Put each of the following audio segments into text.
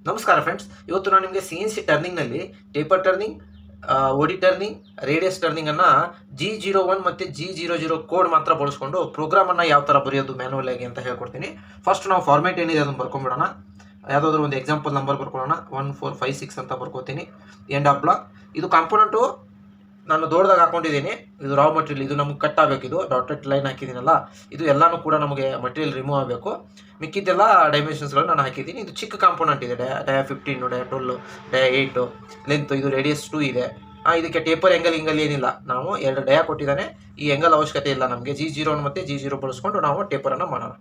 ನಮಸ್ಕಾರ ಫ್ರೆಂಡ್ಸ್, ಇವತ್ತು ನಾನು ನಿಮಗೆ CNC ಟರ್ನಿಂಗ್ನಲ್ಲಿ ಟೇಪರ್ ಟರ್ನಿಂಗ್, ಓಡಿ ಟರ್ನಿಂಗ್, ರೇಡಿಯಸ್ ಟರ್ನಿಂಗ್ ಅನ್ನ G01 ಮತ್ತು G00 ಕೋಡ್ ಮಾತ್ರ ಬಳಸ್ಕೊಂಡು ಪ್ರೋಗ್ರಾಮ್ ಅನ್ನ ಯಾವ ತರ ಬರೆಯೋದು ಮ್ಯಾನುವಲ್ ಆಗಿ ಅಂತ ಹೇಳ್ಕೊಡ್ತೀನಿ. ಫಸ್ಟ್ ನಾವು ಫಾರ್ಮ್ಯಾಟ್ ಏನಿದೆ ಅದನ್ನು ಬರ್ಕೊಂಡ್ಬಿಡೋಣ. ಯಾವುದಾದ್ರೂ ಒಂದು ಎಕ್ಸಾಂಪಲ್ ನಂಬರ್ ಬರ್ಕೊಳ್ಳೋಣ. 1456 ಅಂತ ಬರ್ಕೋತೀನಿ. End of block. ಇದು ಕಾಂಪೋನೆಂಟು ನಾನು ದೊಡ್ಡದಾಗಿ ಹಾಕೊಂಡಿದ್ದೀನಿ. ಇದು ರಾ ಮಟೀರಿಯಲ್, ಇದು ನಮ್ಗೆ ಕಟ್ ಆಗಬೇಕು. ಇದು ಡಾಟೆಡ್ ಲೈನ್ ಹಾಕಿದ್ದೀನಲ್ಲ, ಇದು ಎಲ್ಲನೂ ಕೂಡ ನಮಗೆ ಮಟೀರಿಯಲ್ ರಿಮೂವ್ ಆಗಬೇಕು. ಮಿಕ್ಕಿದ್ದೆಲ್ಲ ಡೈಮೆನ್ಷನ್ಸ್ಗಳು ನಾನು ಹಾಕಿದ್ದೀನಿ. ಇದು ಚಿಕ್ಕ ಕಾಂಪೋನೆಂಟ್ ಇದೆ, ಡಯ 15, ಡಯ 12, ಡಯ 8 ಲೆಂತ್, ಇದು ರೇಡಿಯಸ್ 2 ಇದೆ. ಇದಕ್ಕೆ ಟೇಪರ್ ಎಂಗಲ್ ಏನಿಲ್ಲ, ನಾವು 2 ಡಯ ಕೊಟ್ಟಿದ್ದಾನೆ. ಈ ಎಂಗಲ್ ಅವಶ್ಯಕತೆ ಇಲ್ಲ ನಮಗೆ. G01 ಮತ್ತು G0 ಬಳಸ್ಕೊಂಡು ನಾವು ಟೇಪರನ್ನು ಮಾಡೋಣ.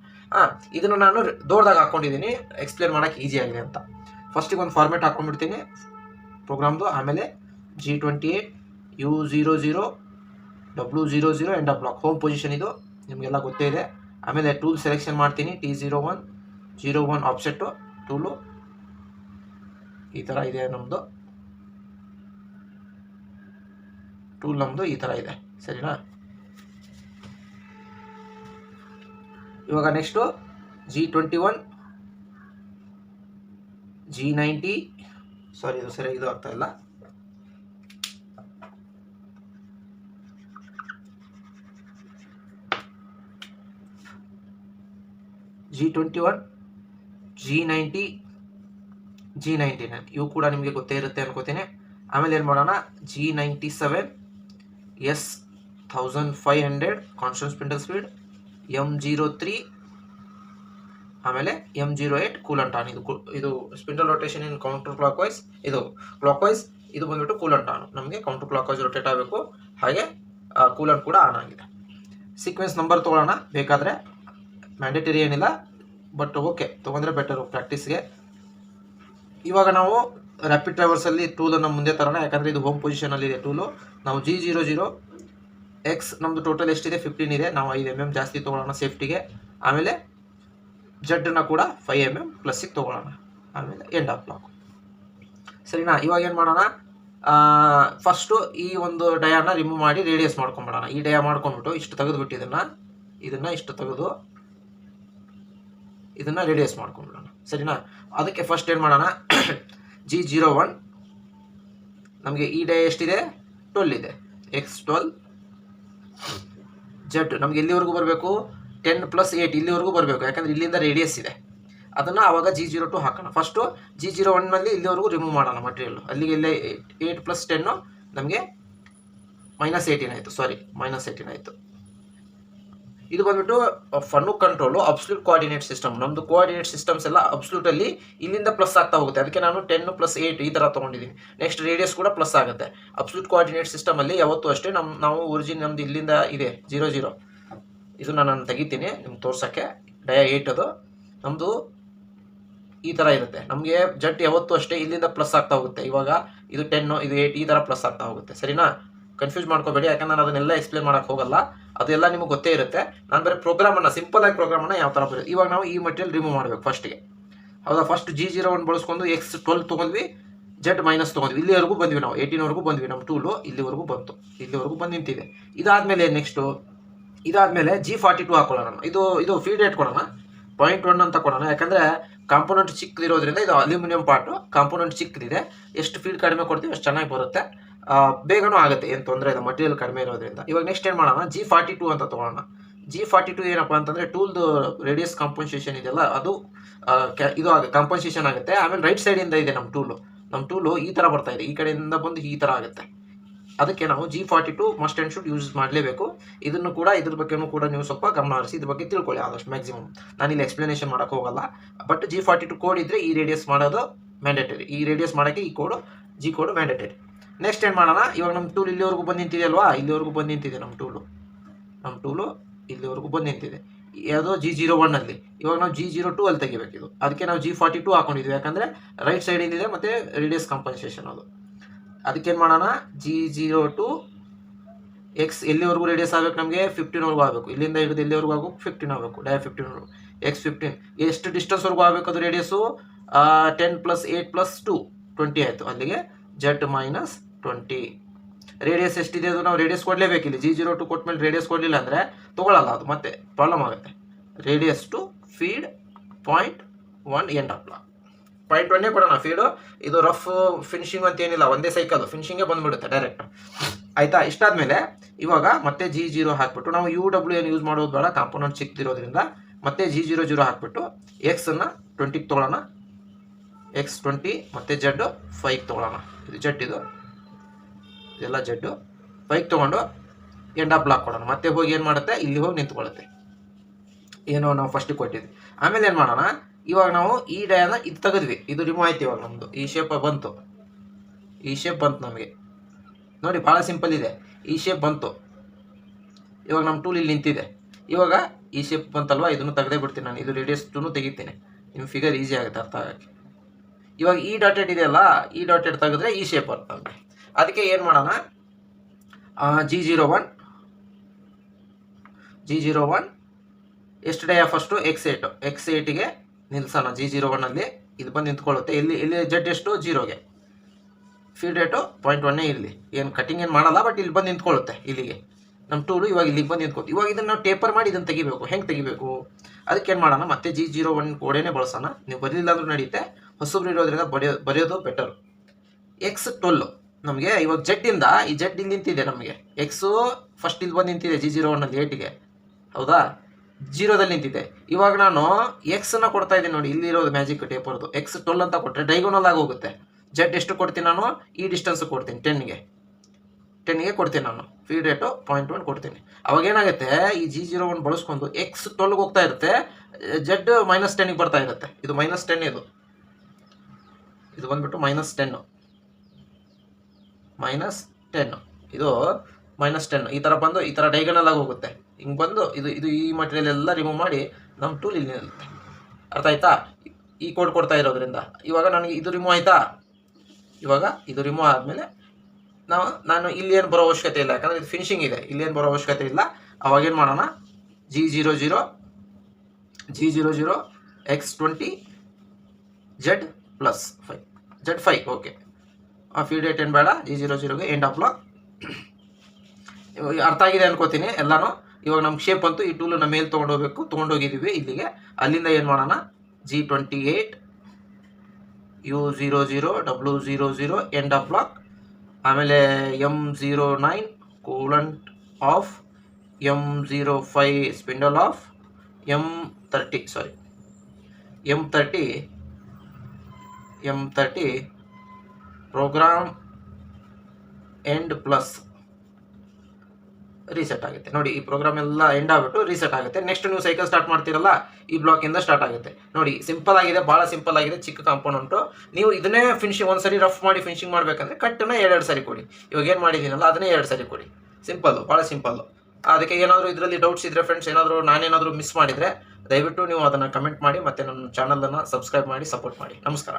ಇದನ್ನು ನಾನು ದೊಡ್ಡದಾಗಿ ಹಾಕ್ಕೊಂಡಿದ್ದೀನಿ, ಎಕ್ಸ್ಪ್ಲೇನ್ ಮಾಡೋಕ್ಕೆ ಈಸಿ ಆಗಿದೆ ಅಂತ. ಫಸ್ಟಿಗೆ ಒಂದು ಫಾರ್ಮೇಟ್ ಹಾಕ್ಕೊಂಡ್ಬಿಡ್ತೀನಿ ಪ್ರೋಗ್ರಾಮ್ದು. ಆಮೇಲೆ G28 U00 W00 end of block. Home position ಇದು ನಿಮಗೆಲ್ಲ ಗೊತ್ತೇ ಇದೆ. ಆಮೇಲೆ ಟೂಲ್ ಸೆಲೆಕ್ಷನ್ ಮಾಡ್ತೀನಿ. T01 01 ಆಫ್ಸೆಟ್ಟು ಟೂಲು ಈ ಥರ ಇದೆ. ನಮ್ಮದು ಟೂಲ್ ಈ ಥರ ಇದೆ, ಸರಿನಾ? ಇವಾಗ ನೆಕ್ಸ್ಟು G21 G90, ಸಾರಿ ಇದು ಸರಿಯಾಗಿ ಇದು ಆಗ್ತಾ ಇಲ್ಲ. G21 G90 G99 ಇವು ಕೂಡ ನಿಮಗೆ ಗೊತ್ತೇ ಇರುತ್ತೆ ಅನ್ಕೋತೀನಿ. ಆಮೇಲೆ ಏನು ಮಾಡೋಣ, G97 S1500 constant spindle speed, M03, ಆಮೇಲೆ M08 ಕೂಲಂಟ್ ಆನ್. ಇದು ಸ್ಪಿಂಡಲ್ ರೊಟೇಷನ್ ಇನ್ ಕೌಂಟರ್ ಕ್ಲಾಕ್ ವೈಸ್, ಇದು ಕ್ಲಾಕ್ ವೈಸ್, ಇದು ಬಂದ್ಬಿಟ್ಟು ಕೂಲಂಟ್ ಆನ್. ನಮಗೆ ಕೌಂಟರ್ ಕ್ಲಾಕ್ ವೈಸ್ ರೊಟೇಟ್ ಆಗಬೇಕು. ಹಾಗೆ ಕೂಲಂಟ್ ಕೂಡ ಆನ್ ಆಗಿದೆ. ಸೀಕ್ವೆನ್ಸ್ ನಂಬರ್ ತೊಗೊಳ್ಳೋಣ ಬೇಕಾದರೆ, ಮ್ಯಾಂಡೇಟರಿ ಏನಿಲ್ಲ, ಬಟ್ ಓಕೆ ತೊಗೊಂಡ್ರೆ ಬೆಟರು ಪ್ರಾಕ್ಟೀಸ್ಗೆ. ಇವಾಗ ನಾವು ರ್ಯಾಪಿಡ್ ಟ್ರಾವರ್ಸಲ್ಲಿ ಟೂಲನ್ನು ಮುಂದೆ ತರೋಣ, ಯಾಕಂದರೆ ಇದು ಹೋಮ್ ಪೊಸಿಷನಲ್ಲಿದೆ ಟೂಲು. ನಾವು G00 X ನಮ್ಮದು ಟೋಟಲ್ ಎಷ್ಟಿದೆ, 15 ಇದೆ. ನಾವು 5 mm ಜಾಸ್ತಿ ತೊಗೊಳ್ಳೋಣ ಸೇಫ್ಟಿಗೆ. ಆಮೇಲೆ ಜಡ್ಡನ್ನ ಕೂಡ 5 mm ಪ್ಲಸ್ಸಿಗೆ ತೊಗೊಳ್ಳೋಣ. ಆಮೇಲೆ ಎಂಡ್ ಆಫ್ ಬ್ಲಾಕ್, ಸರಿನಾ? ಇವಾಗ ಏನು ಮಾಡೋಣ, ಫಸ್ಟು ಈ ಒಂದು ಡಯಾನ ರಿಮೂವ್ ಮಾಡಿ ರೇಡಿಯಸ್ ಮಾಡ್ಕೊಂಬಿಡೋಣ. ಈ ಡಯ ಮಾಡ್ಕೊಂಡ್ಬಿಟ್ಟು ಇಷ್ಟು ತೆಗೆದುಬಿಟ್ಟು ಇದನ್ನು ಇಷ್ಟು ತೆಗೆದು ಇದನ್ನು ರೇಡಿಯಸ್ ಮಾಡ್ಕೊಂಡ್ಬಿಡೋಣ, ಸರಿನಾ? ಅದಕ್ಕೆ ಫಸ್ಟ್ ಏನು ಮಾಡೋಣ, G01 ನಮಗೆ ಈ ಡೇ ಎಷ್ಟಿದೆ, 12 ಇದೆ. X12 ಜಡ್ ನಮಗೆ ಎಲ್ಲಿವರೆಗೂ ಬರಬೇಕು, 10 + 8 ಇಲ್ಲಿವರೆಗೂ ಬರಬೇಕು, ಯಾಕಂದರೆ ಇಲ್ಲಿಂದ ರೇಡಿಯಸ್ ಇದೆ. ಅದನ್ನು ಆವಾಗ G02 ಹಾಕೋಣ. ಫಸ್ಟು G01ನಲ್ಲಿ ಇಲ್ಲಿವರೆಗೂ ರಿಮೂವ್ ಮಾಡೋಣ ಮಟೀರಿಯಲ್ಲು. ಅಲ್ಲಿಗೆ ಇಲ್ಲೇ 8 + 10 ನಮಗೆ -18 ಆಯಿತು. ಸಾರಿ, -18 ಆಯಿತು. ಇದು ಬಂದ್ಬಿಟ್ಟು fun control absolute coordinate system. ನಮ್ಮದು ಕೋಆರ್ಡಿನೇಟ್ ಸಿಸ್ಟಮ್ಸ್ ಎಲ್ಲ ಅಬ್ಸಲ್ಯೂಟಲ್ಲಿ ಇಲ್ಲಿಂದ ಪ್ಲಸ್ ಆಗ್ತಾ ಹೋಗುತ್ತೆ. ಅದಕ್ಕೆ ನಾನು 10 + 8 ಈ ಥರ ತೊಗೊಂಡಿದ್ದೀನಿ. ನೆಕ್ಸ್ಟ್ ರೇಡಿಯಸ್ ಕೂಡ ಪ್ಲಸ್ ಆಗುತ್ತೆ. ಅಬ್ಸಲ್ಯೂಟ್ ಕೋಆರ್ಡಿನೇಟ್ ಸಿಸ್ಟಮಲ್ಲಿ ಯಾವತ್ತೂ ಅಷ್ಟೇ ನಾವು ಒರಿಜಿನ್ ನಮ್ಮದು ಇಲ್ಲಿಂದ ಇದೆ 00, ಇದನ್ನು ನಾನು ತೆಗಿತೀನಿ ನಿಮ್ಗೆ ತೋರ್ಸೋಕ್ಕೆ. ಡಯ 8 ಅದು ನಮ್ಮದು ಈ ಥರ ಇರುತ್ತೆ. ನಮಗೆ ಜಟ್ ಯಾವತ್ತೂ ಅಷ್ಟೇ ಇಲ್ಲಿಂದ ಪ್ಲಸ್ ಆಗ್ತಾ ಹೋಗುತ್ತೆ. ಇವಾಗ ಇದು 10, ಇದು 8 ಈ ಥರ ಪ್ಲಸ್ ಆಗ್ತಾ ಹೋಗುತ್ತೆ, ಸರಿನಾ? ಕನ್ಫ್ಯೂಸ್ ಮಾಡ್ಕೋಬೇಡಿ, ಯಾಕಂದ್ರೆ ನಾನು ಅದನ್ನೆಲ್ಲ ಎಕ್ಸ್ಪ್ಲೇನ್ ಮಾಡೋಕ್ಕೆ ಹೋಗಲ್ಲ, ಅದೆಲ್ಲ ನಿಮಗೆ ಗೊತ್ತೇ ಇರುತ್ತೆ. ನಾನು ಬರೀ ಪ್ರೋಗ್ರಾಮನ್ನು ಸಿಂಪಲಾಗಿ ಪ್ರೋಗ್ರಾಮನ್ನು ಯಾವ ಥರ ಬರೋದು. ಇವಾಗ ನಾವು ಈ ಮಟೀರಿಯಲ್ ರಿಮೂವ್ ಮಾಡಬೇಕು ಫಸ್ಟಿಗೆ, ಹೌದಾ? ಫಸ್ಟ್ G01 ಬಳಸ್ಕೊಂಡು X12 ತೊಗೊಂಡ್ವಿ, Z- ತೊಗೊಂಡ್ವಿ. ಇಲ್ಲಿವರೆಗೂ ಬಂದ್ವಿ, ನಾವು 18ವರೆಗೂ ಬಂದ್ವಿ. ನಮ್ಮ ಟೂಲು ಇಲ್ಲಿವರೆಗೂ ಬಂತು, ಇಲ್ಲಿವರೆಗೂ ಬಂದು ನಿಂತಿದೆ. ಇದಾದಮೇಲೆ ನೆಕ್ಸ್ಟು ಇದಾದಮೇಲೆ G42 ಹಾಕೊಳ್ಳೋಣ. ಇದು ಫೀಡ್ ರೇಟ್ ಕೊಡೋಣ, 0.1 ಅಂತ ಕೊಡೋಣ. ಯಾಕಂದರೆ ಕಾಂಪೋನೆಂಟ್ ಚಿಕ್ಕದಿರೋದ್ರಿಂದ, ಇದು ಅಲ್ಯೂಮಿನಿಯಂ ಪಾರ್ಟು, ಕಾಂಪೋನೆಂಟ್ ಚಿಕ್ಕದಿದೆ. ಎಷ್ಟು ಫೀಡ್ ಕಡಿಮೆ ಕೊಡ್ತೀವಿ ಅಷ್ಟು ಚೆನ್ನಾಗಿ ಬರುತ್ತೆ, ಬೇಗನೂ ಆಗುತ್ತೆ, ಏನು ತೊಂದರೆ ಇಲ್ಲ ಮಟೀರಿಯಲ್ ಕಡಿಮೆ ಇರೋದ್ರಿಂದ. ಇವಾಗ ನೆಕ್ಸ್ಟ್ ಏನು ಮಾಡೋಣ, G42 ಅಂತ ತೊಗೊಳ್ಳೋಣ. G42 ಏನಪ್ಪ ಅಂತಂದರೆ ಟೂಲ್ದು ರೇಡಿಯಸ್ ಕಾಂಪನ್ಸೇಷನ್ ಇದೆಯಲ್ಲ, ಅದು ಇದು ಕಾಂಪನ್ಸೇಷನ್ ಆಗುತ್ತೆ. ಆಮೇಲೆ ರೈಟ್ ಸೈಡಿಂದ ಇದೆ ನಮ್ಮ ಟೂಲು ಈ ಥರ ಬರ್ತಾ ಇದೆ, ಈ ಕಡೆಯಿಂದ ಬಂದು ಈ ಥರ ಆಗುತ್ತೆ. ಅದಕ್ಕೆ ನಾವು G42 must and should use ಮಾಡಲೇಬೇಕು. ಇದನ್ನು ಕೂಡ ಇದ್ರ ಬಗ್ಗೆನೂ ಕೂಡ ನೀವು ಸ್ವಲ್ಪ ಗಮನ ಹರಿಸಿ ಇದ್ರ ಬಗ್ಗೆ ತಿಳ್ಕೊಳ್ಳಿ ಆದಷ್ಟು ಮ್ಯಾಕ್ಸಿಮಮ್. ನಾನಿಲ್ಲಿ ಎಕ್ಸ್ಪ್ಲನೇಷನ್ ಮಾಡೋಕ್ಕೆ ಹೋಗಲ್ಲ, ಬಟ್ G42 ಕೋಡ್ ಇದ್ದರೆ ಈ ರೇಡಿಯಸ್ ಮಾಡೋದು ಮ್ಯಾಂಡೇಟರಿ. ಈ ರೇಡಿಯಸ್ ಮಾಡೋಕ್ಕೆ ಈ ಕೋಡು G ಕೋಡು ಮ್ಯಾಂಡೇಟರಿ. ನೆಕ್ಸ್ಟ್ ಏನು ಮಾಡೋಣ, ಇವಾಗ ನಮ್ಮ ಟೂಲ್ ಇಲ್ಲಿವರೆಗೂ ಬಂದು ನಿಂತಿದೆ ಅಲ್ವಾ, ಇಲ್ಲಿವರೆಗೂ ಬಂದು ನಿಂತಿದೆ ನಮ್ಮ ಟೂಲು ಇಲ್ಲಿವರೆಗೂ ಬಂದು ನಿಂತಿದೆ. ಯಾವುದೋ G01ನಲ್ಲಿ. ಇವಾಗ ನಾವು G02 ಅಲ್ಲಿ ತೆಗಿಬೇಕಿದು. ಅದಕ್ಕೆ ನಾವು G42 ಹಾಕೊಂಡಿದ್ವಿ, ಯಾಕಂದರೆ ರೈಟ್ ಸೈಡಿಂದಿದೆ ಮತ್ತು ರೇಡಿಯಸ್ ಕಾಂಪನ್ಸೇಷನ್ ಅದು. ಅದಕ್ಕೇನು ಮಾಡೋಣ, G02 X ಎಲ್ಲಿವರೆಗೂ ರೇಡಿಯಸ್ ಆಗಬೇಕು, ನಮಗೆ 15ವರೆಗೂ ಆಗಬೇಕು. ಇಲ್ಲಿಂದ ಹಿಡಿದು ಎಲ್ಲಿವರೆಗೂ ಆಗಬೇಕು, 15 ಆಗಬೇಕು, ಡಯ 15ವರೆಗೂ. X15 ಎಷ್ಟು ಡಿಸ್ಟೆನ್ಸ್ವರೆಗೂ ಆಗಬೇಕು ಅದು ರೇಡಿಯಸ್ಸು, 10 + 8 + 2 20 ಆಯಿತು. ಅಲ್ಲಿಗೆ Z-20. ರೇಡಿಯಸ್ ಎಷ್ಟಿದೆ ಅದು ನಾವು ರೇಡಿಯಸ್ ಕೊಡಲೇಬೇಕಿಲ್ಲ. G02 ಕೊಟ್ಮೇಲೆ ರೇಡಿಯಸ್ ಕೊಡಲಿಲ್ಲ ಅಂದರೆ ತೊಗೊಳ್ಳಲ್ಲ, ಅದು ಮತ್ತೆ ಪ್ರಾಬ್ಲಮ್ ಆಗುತ್ತೆ. Radius to feed 0.1 end of block. 0.1 ಕೊಡೋಣ ಫೀಡು. ಇದು ರಫ್ ಫಿನಿಶಿಂಗ್ ಅಂತ ಏನಿಲ್ಲ, ಒಂದೇ ಸೈಕಲ್ ಫಿನಿಶಿಂಗೇ ಬಂದ್ಬಿಡುತ್ತೆ ಡೈರೆಕ್ಟ್. ಆಯಿತಾ? ಇಷ್ಟಾದಮೇಲೆ ಇವಾಗ ಮತ್ತೆ G0 ಹಾಕ್ಬಿಟ್ಟು, ನಾವು UWN ಯೂಸ್ ಮಾಡೋದು ಬೇಡ, ಕಾಂಪೋನೆಂಟ್ ಚಿಕ್ಕದಿರೋದ್ರಿಂದ ಮತ್ತೆ G00 ಹಾಕ್ಬಿಟ್ಟು ಎಕ್ಸನ್ನು 20ಗೆ ತೊಗೊಳ್ಳೋಣ, ಎಕ್ಸ್ 20 ಮತ್ತು ಜೆಡ್ 5ಗೆ ತೊಗೊಳ್ಳೋಣ. ಇದು ಜೆಡ್, ಇದೆಲ್ಲ ಜೆಡ್ಡು 5ಗೆ ತೊಗೊಂಡು ಎಂಡ್ ಆಫ್ ಬ್ಲಾಕ್ ಕೊಡೋಣ. ಮತ್ತೆ ಹೋಗಿ ಏನು ಮಾಡುತ್ತೆ, ಇಲ್ಲಿ ಹೋಗಿ ನಿಂತ್ಕೊಳ್ಳುತ್ತೆ, ಏನೋ ನಾವು ಫಸ್ಟಿಗೆ ಕೊಟ್ಟಿದ್ವಿ. ಆಮೇಲೆ ಏನು ಮಾಡೋಣ, ಇವಾಗ ನಾವು ಈ ಡಯಾನ ಇದು ತೆಗೆದ್ವಿ, ಇದು ರಿಮೂವ್ ಆಯ್ತು. ಇವಾಗ ನಮ್ಮದು ಈ ಶೇಪ್ ಬಂತು, ಈ ಶೇಪ್ ಬಂತು ನಮಗೆ. ನೋಡಿ ಭಾಳ ಸಿಂಪಲ್ ಇದೆ, ಈ ಶೇಪ್ ಬಂತು. ಇವಾಗ ನಮ್ಮ ಟೂಲ್ ಇಲ್ಲಿ ನಿಂತಿದೆ. ಇವಾಗ ಈ ಶೇಪ್ ಬಂತಲ್ವ, ಇದನ್ನು ತೆಗೆದೇ ಬಿಡ್ತೀನಿ ನಾನು. ಇದು ರೇಡಿಯಸ್ 2 ತೆಗಿತೀನಿ, ನಿಮ್ಮ ಫಿಗರ್ ಈಸಿ ಆಗುತ್ತೆ ಅರ್ಥ ಆಗೋಕ್ಕೆ. ಇವಾಗ ಈ ಡಾಟೆಡ್ ಇದೆಯಲ್ಲ, ಈ ಡಾಟೆಡ್ ತೆಗೆದ್ರೆ ಈ ಶೇಪ್ ಬರ್ತದೆ. ಅದಕ್ಕೆ ಏನು ಮಾಡೋಣ, G01 ಎಷ್ಟು ಡಯ ಫಸ್ಟು X8ಗೆ ನಿಲ್ಸೋಣ. G01ಅಲ್ಲಿ ಇದು ಬಂದು ನಿಂತ್ಕೊಳ್ಳುತ್ತೆ. ಇಲ್ಲಿ ಜೆಡ್ ಎಷ್ಟು, 0ಗೆ. ಫೀಡ್ ರೇಟು 0.1 ಇರಲಿ, ಏನು ಕಟಿಂಗ್ ಏನು ಮಾಡಲ್ಲ, ಬಟ್ ಇಲ್ಲಿ ಬಂದು ನಿಂತ್ಕೊಳ್ಳುತ್ತೆ. ಇಲ್ಲಿಗೆ ನಮ್ಮ ಟೂಲು ಇವಾಗ ಇಲ್ಲಿಗೆ ಬಂದು ನಿಂತ್ಕೊಳ್ತು. ಇವಾಗ ಇದನ್ನು ನಾವು ಟೇಪರ್ ಮಾಡಿ ಇದನ್ನು ತೆಗಿಬೇಕು. ಹೆಂಗೆ ತೆಗಿಬೇಕು, ಅದಕ್ಕೆ ಏನು ಮಾಡೋಣ, ಮತ್ತೆ G01 ಕೋಡೇನೆ ಬಳಸೋಣ. ನೀವು ಬರಲಿಲ್ಲ ಅಂದ್ರೂ ನಡೆಯುತ್ತೆ, ಹೊಸಬ್ರು ಇರೋದ್ರಿಂದ ಬರೆಯೋದು ಬೆಟರು. X12 ನಮಗೆ ಇವಾಗ ಜೆಡ್ಡಿಂದ, ಈ ಜೆಡ್ ಇಲ್ಲಿ ನಿಂತಿದೆ ನಮಗೆ. ಎಕ್ಸು ಫಸ್ಟ್ ಇಲ್ಲಿ ಬಂದು ನಿಂತಿದೆ G01ಅಲ್ಲಿ 8ಗೆ, ಹೌದಾ? 0ದಲ್ಲಿ ನಿಂತಿದೆ. ಇವಾಗ ನಾನು ಎಕ್ಸನ್ನು ಕೊಡ್ತಾ ಇದ್ದೀನಿ ನೋಡಿ, ಇಲ್ಲಿರೋದು ಮ್ಯಾಜಿಕ್ ಟೇಪರ್ದು. X12 ಅಂತ ಕೊಟ್ಟರೆ ಡೈಗೋನಲ್ ಆಗಿ ಹೋಗುತ್ತೆ. ಜೆಡ್ ಎಷ್ಟು ಕೊಡ್ತೀನಿ ನಾನು, ಈ ಡಿಸ್ಟೆನ್ಸ್ ಕೊಡ್ತೀನಿ 10ಗೆ ಕೊಡ್ತೀನಿ ನಾನು. ಫೀಡ್ ರೇಟು 0.1 ಕೊಡ್ತೀನಿ. ಅವಾಗ ಏನಾಗುತ್ತೆ, ಈ G01 ಬಳಸ್ಕೊಂಡು X12ಗೆ ಹೋಗ್ತಾ ಇರುತ್ತೆ, ಜೆಡ್ -10ಗೆ ಬರ್ತಾ ಇರುತ್ತೆ. ಇದು -10, ಇದು ಬಂದ್ಬಿಟ್ಟು -10, ಇದು -10. ಈ ಥರ ಬಂದು ಈ ಥರ ಡೈಗನಲ್ ಆಗಿ ಹೋಗುತ್ತೆ. ಹಿಂಗೆ ಬಂದು ಇದು ಈ ಮಟೀರಿಯಲ್ ಎಲ್ಲ ರಿಮೂವ್ ಮಾಡಿ ನಮ್ಮ ಟೂಲ್ ಇಲ್ಲಿ ನಿಲ್ಲುತ್ತೆ. ಅರ್ಥ ಆಯ್ತಾ? ಈ ಕೋಡ್ ಕೊಡ್ತಾ ಇರೋದ್ರಿಂದ ಇವಾಗ ನನಗೆ ಇದು ರಿಮೂವ್ ಆಯಿತಾ. ಇವಾಗ ಇದು ರಿಮೂವ್ ಆದಮೇಲೆ ನಾನು ಇಲ್ಲಿ ಏನು ಬರೋ ಅವಶ್ಯಕತೆ ಇಲ್ಲ, ಯಾಕಂದರೆ ಇದು ಫಿನಿಶಿಂಗ್ ಇದೆ. ಇಲ್ಲೇನು ಬರೋ ಅವಶ್ಯಕತೆ ಇಲ್ಲ. ಅವಾಗೇನು ಮಾಡೋಣ, G00 X20 Z+5 okay. Feed rate ಏನು ಬೇಡ, G00ಗೆ ಎಂಡ್ ಆಫ್ ಬ್ಲಾಕ್. ಅರ್ಥ ಆಗಿದೆ ಅನ್ಕೋತೀನಿ ಎಲ್ಲನೂ. ಇವಾಗ ನಮ್ಮ ಶೇಪ್ ಅಂತೂ ಈ ಟೂಲನ್ನು ಮೇಲೆ ತೊಗೊಂಡೋಗಿದ್ದೀವಿ ಇಲ್ಲಿಗೆ. ಅಲ್ಲಿಂದ ಏನು ಮಾಡೋಣ, G28 U00 W00 end of block. ಆಮೇಲೆ M09 coolant off, M05 spindle off, M30 program end plus reset ಆಗುತ್ತೆ. ನೋಡಿ ಈ ಪ್ರೋಗ್ರಾಮ್ ಎಲ್ಲ ಎಂಡ್ ಆಗಿಬಿಟ್ಟು ರೀಸೆಟ್ ಆಗುತ್ತೆ. ನೆಕ್ಸ್ಟ್ ನೀವು ಸೈಕಲ್ ಸ್ಟಾರ್ಟ್ ಮಾಡ್ತೀರಲ್ಲ, ಈ ಬ್ಲಾಕಿಂದ ಸ್ಟಾರ್ಟ್ ಆಗುತ್ತೆ. ನೋಡಿ ಸಿಂಪಲ್ ಆಗಿದೆ, ಭಾಳ ಸಿಂಪಲ್ ಆಗಿದೆ, ಚಿಕ್ಕ ಕಾಂಪೋನೆಂಟು. ನೀವು ಇದನ್ನೇ ಫಿನಿಶಿಂಗ್ ಒಂದ್ಸರಿ ರಫ್ ಮಾಡಿ ಫಿನಿಶಿಂಗ್ ಮಾಡಬೇಕಂದ್ರೆ ಕಟ್ಟನ್ನು 2 ಸರಿ ಕೊಡಿ. ಇವಾಗ ಏನು ಮಾಡಿದ್ದೀನಲ್ಲ ಅದನ್ನೇ 2 ಸರಿ ಕೊಡಿ. ಸಿಂಪಲ್ಲು, ಭಾಳ ಸಿಂಪಲ್ಲು. ಅದಕ್ಕೆ ಏನಾದರೂ ಇದರಲ್ಲಿ ಡೌಟ್ಸ್ ಇದ್ದರೆ ಫ್ರೆಂಡ್ಸ್, ನಾನೇನಾದರೂ ಮಿಸ್ ಮಾಡಿದರೆ ದಯವಿಟ್ಟು ನೀವು ಅದನ್ನು ಕಮೆಂಟ್ ಮಾಡಿ, ಮತ್ತು ನನ್ನ ಚಾನಲನ್ನು ಸಬ್ಸ್ಕ್ರೈಬ್ ಮಾಡಿ ಸಪೋರ್ಟ್ ಮಾಡಿ. ನಮಸ್ಕಾರ.